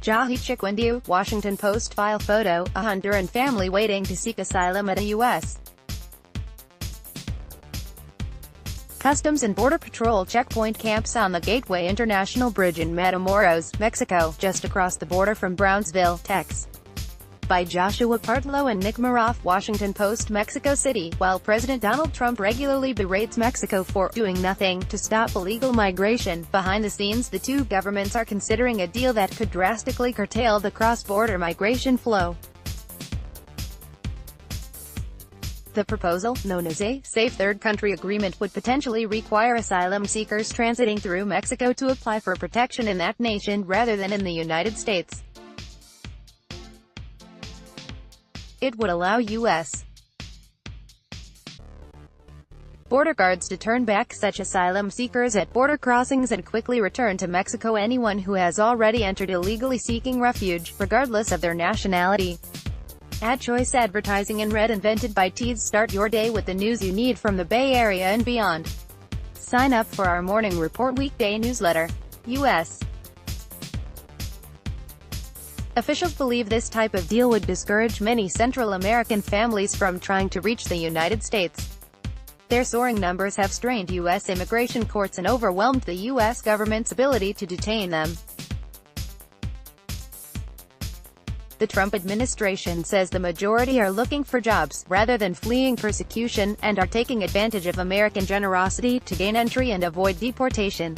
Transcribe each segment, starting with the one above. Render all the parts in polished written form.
Jahi Chikwindu, Washington Post file photo, a Honduran family waiting to seek asylum at a U.S. Customs and Border Patrol checkpoint camps on the Gateway International Bridge in Matamoros, Mexico, just across the border from Brownsville, Texas. By Joshua Partlow and Nick Maroff, Washington Post, Mexico City. While President Donald Trump regularly berates Mexico for doing nothing to stop illegal migration, behind the scenes the two governments are considering a deal that could drastically curtail the cross-border migration flow. The proposal, known as a Safe Third Country Agreement, would potentially require asylum seekers transiting through Mexico to apply for protection in that nation rather than in the United States. It would allow U.S. border guards to turn back such asylum seekers at border crossings and quickly return to Mexico anyone who has already entered illegally seeking refuge, regardless of their nationality. Ad choice advertising in red invented by Tees. Start your day with the news you need from the Bay Area and beyond. Sign up for our Morning Report weekday newsletter. U.S. officials believe this type of deal would discourage many Central American families from trying to reach the United States. Their soaring numbers have strained U.S. immigration courts and overwhelmed the U.S. government's ability to detain them. The Trump administration says the majority are looking for jobs, rather than fleeing persecution, and are taking advantage of American generosity to gain entry and avoid deportation.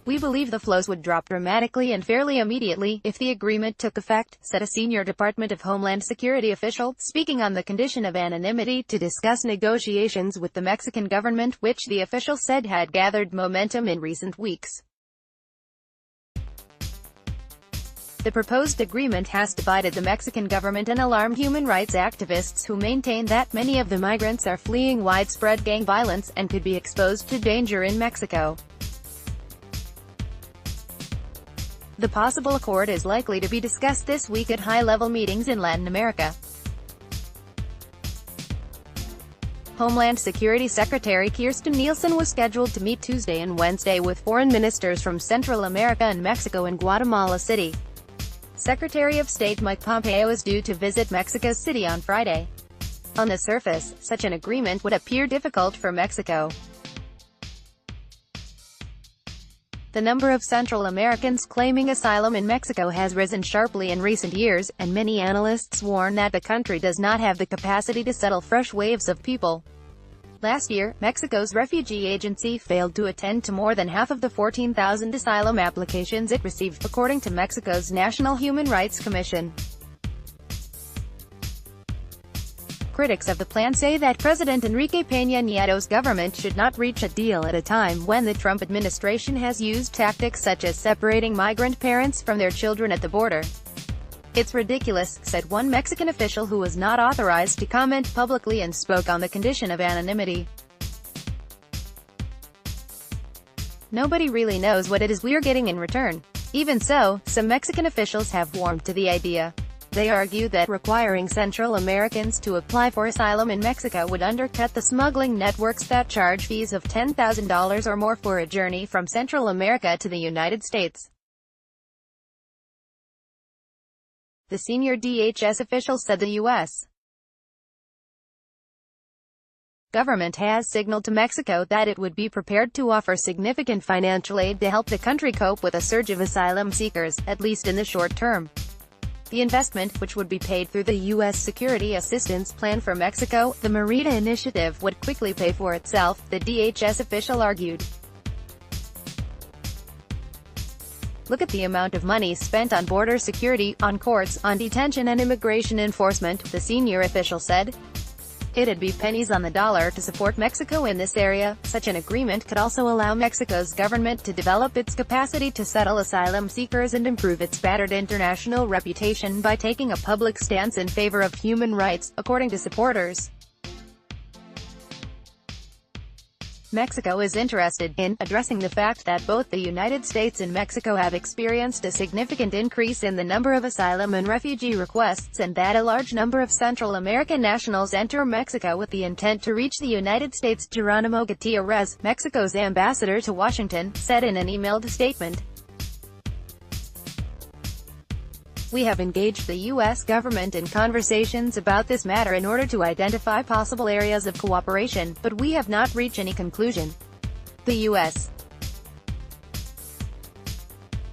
We believe the flows would drop dramatically and fairly immediately if the agreement took effect, said a senior Department of Homeland Security official, speaking on the condition of anonymity to discuss negotiations with the Mexican government, which the official said had gathered momentum in recent weeks. The proposed agreement has divided the Mexican government and alarmed human rights activists who maintain that many of the migrants are fleeing widespread gang violence and could be exposed to danger in Mexico. The possible accord is likely to be discussed this week at high-level meetings in Latin America. Homeland Security Secretary Kirstjen Nielsen was scheduled to meet Tuesday and Wednesday with foreign ministers from Central America and Mexico in Guatemala City. Secretary of State Mike Pompeo is due to visit Mexico City on Friday. On the surface, such an agreement would appear difficult for Mexico. The number of Central Americans claiming asylum in Mexico has risen sharply in recent years, and many analysts warn that the country does not have the capacity to settle fresh waves of people. Last year, Mexico's refugee agency failed to attend to more than half of the 14,000 asylum applications it received, according to Mexico's National Human Rights Commission. Critics of the plan say that President Enrique Peña Nieto's government should not reach a deal at a time when the Trump administration has used tactics such as separating migrant parents from their children at the border. It's ridiculous, said one Mexican official who was not authorized to comment publicly and spoke on the condition of anonymity. Nobody really knows what it is we're getting in return. Even so, some Mexican officials have warmed to the idea. They argue that requiring Central Americans to apply for asylum in Mexico would undercut the smuggling networks that charge fees of $10,000 or more for a journey from Central America to the United States. The senior DHS official said the U.S. government has signaled to Mexico that it would be prepared to offer significant financial aid to help the country cope with a surge of asylum seekers, at least in the short term. The investment, which would be paid through the U.S. Security Assistance Plan for Mexico, the Merida Initiative, would quickly pay for itself, the DHS official argued. Look at the amount of money spent on border security, on courts, on detention and immigration enforcement, the senior official said. It'd be pennies on the dollar to support Mexico in this area. Such an agreement could also allow Mexico's government to develop its capacity to settle asylum seekers and improve its battered international reputation by taking a public stance in favor of human rights, according to supporters. Mexico is interested in addressing the fact that both the United States and Mexico have experienced a significant increase in the number of asylum and refugee requests, and that a large number of Central American nationals enter Mexico with the intent to reach the United States. Geronimo Gutierrez, Mexico's ambassador to Washington, said in an emailed statement. We have engaged the U.S. government in conversations about this matter in order to identify possible areas of cooperation, but we have not reached any conclusion. The U.S.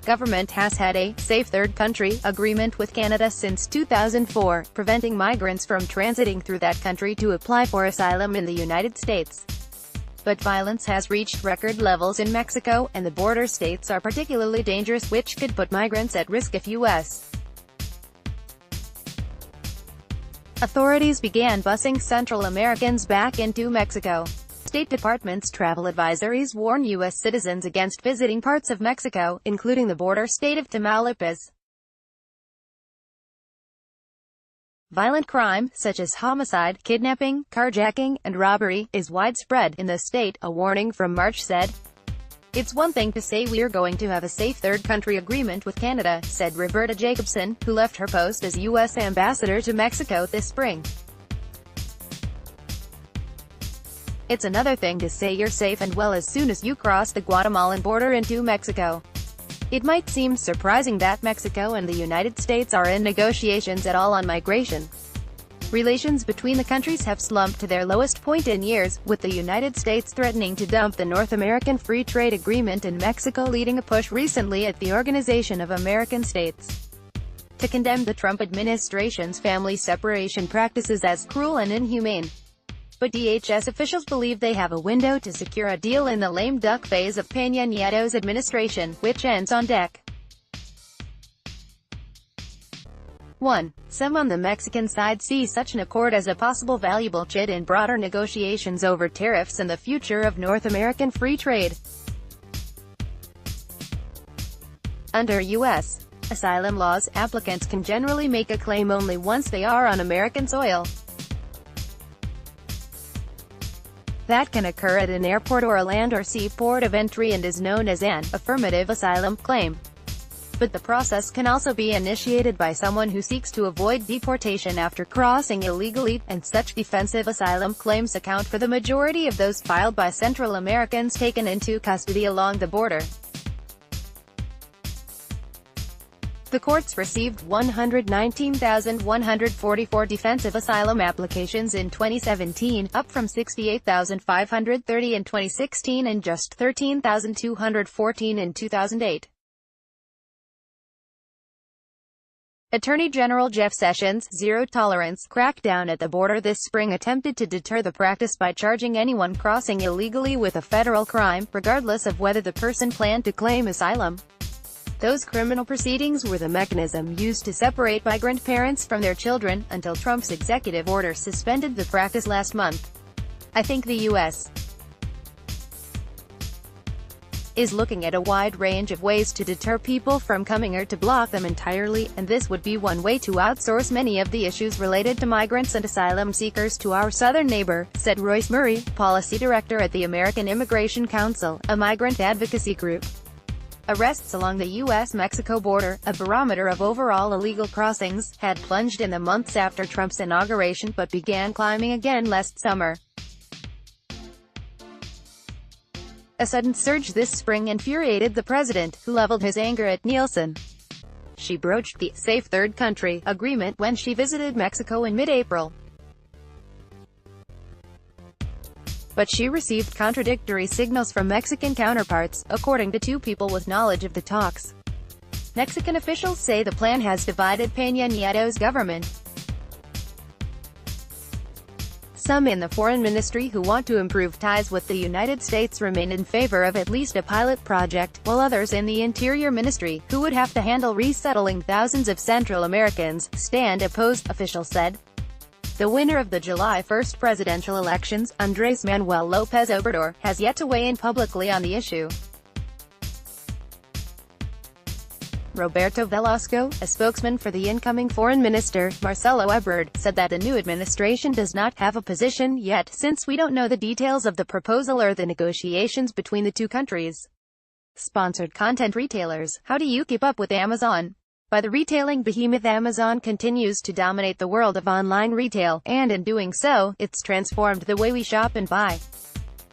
government has had a Safe Third Country agreement with Canada since 2004, preventing migrants from transiting through that country to apply for asylum in the United States. But violence has reached record levels in Mexico, and the border states are particularly dangerous, which could put migrants at risk if U.S. authorities began busing Central Americans back into Mexico. State Department's travel advisories warn U.S. citizens against visiting parts of Mexico, including the border state of Tamaulipas. Violent crime, such as homicide, kidnapping, carjacking, and robbery, is widespread in the state, a warning from March said. It's one thing to say we're going to have a safe third country agreement with Canada, said Roberta Jacobson, who left her post as U.S. ambassador to Mexico this spring. It's another thing to say you're safe and well as soon as you cross the Guatemalan border into Mexico. It might seem surprising that Mexico and the United States are in negotiations at all on migration. Relations between the countries have slumped to their lowest point in years, with the United States threatening to dump the North American Free Trade Agreement and Mexico leading a push recently at the Organization of American States to condemn the Trump administration's family separation practices as cruel and inhumane. But DHS officials believe they have a window to secure a deal in the lame duck phase of Peña Nieto's administration, which ends on deck 1. Some on the Mexican side see such an accord as a possible valuable chit in broader negotiations over tariffs and the future of North American free trade. Under U.S. asylum laws, applicants can generally make a claim only once they are on American soil. That can occur at an airport or a land or sea port of entry and is known as an affirmative asylum claim. But the process can also be initiated by someone who seeks to avoid deportation after crossing illegally, and such defensive asylum claims account for the majority of those filed by Central Americans taken into custody along the border. The courts received 119,144 defensive asylum applications in 2017, up from 68,530 in 2016 and just 13,214 in 2008. Attorney General Jeff Sessions' zero-tolerance crackdown at the border this spring attempted to deter the practice by charging anyone crossing illegally with a federal crime, regardless of whether the person planned to claim asylum. Those criminal proceedings were the mechanism used to separate migrant parents from their children, until Trump's executive order suspended the practice last month. I think the U.S. is looking at a wide range of ways to deter people from coming or to block them entirely, and this would be one way to outsource many of the issues related to migrants and asylum seekers to our southern neighbor, said Royce Murray, policy director at the American Immigration Council, a migrant advocacy group. Arrests along the U.S.-Mexico border, a barometer of overall illegal crossings, had plunged in the months after Trump's inauguration but began climbing again last summer. A sudden surge this spring infuriated the president, who leveled his anger at Nielsen. She broached the Safe Third Country agreement when she visited Mexico in mid-April. But she received contradictory signals from Mexican counterparts, according to two people with knowledge of the talks. Mexican officials say the plan has divided Peña Nieto's government. Some in the foreign ministry who want to improve ties with the United States remain in favor of at least a pilot project, while others in the Interior Ministry, who would have to handle resettling thousands of Central Americans, stand opposed, officials said. The winner of the July 1 presidential elections, Andrés Manuel López Obrador, has yet to weigh in publicly on the issue. Roberto Velasco, a spokesman for the incoming foreign minister, Marcelo Ebrard, said that the new administration does not have a position yet, since we don't know the details of the proposal or the negotiations between the two countries. Sponsored content retailers, how do you keep up with Amazon? By the retailing behemoth Amazon continues to dominate the world of online retail, and in doing so, it's transformed the way we shop and buy.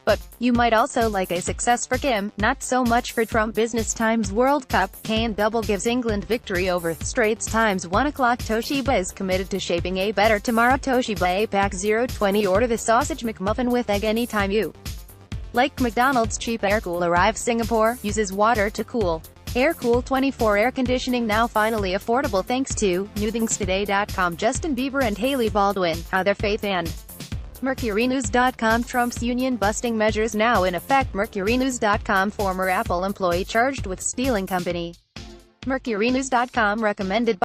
But you might also like a success for Kim, not so much for Trump. Business Times World Cup, Kane double gives England victory over Straits Times 1 o'clock. Toshiba is committed to shaping a better tomorrow. Toshiba APAC 020. Order the sausage McMuffin with egg anytime you like. McDonald's cheap air cool arrives. Singapore uses water to cool. Air-Cool 24 air conditioning now finally affordable thanks to newthingstoday.com. Justin Bieber and Hailey Baldwin, how their faith and MercuryNews.com. Trump's union-busting measures now in effect. MercuryNews.com. Former Apple employee charged with stealing company. MercuryNews.com recommended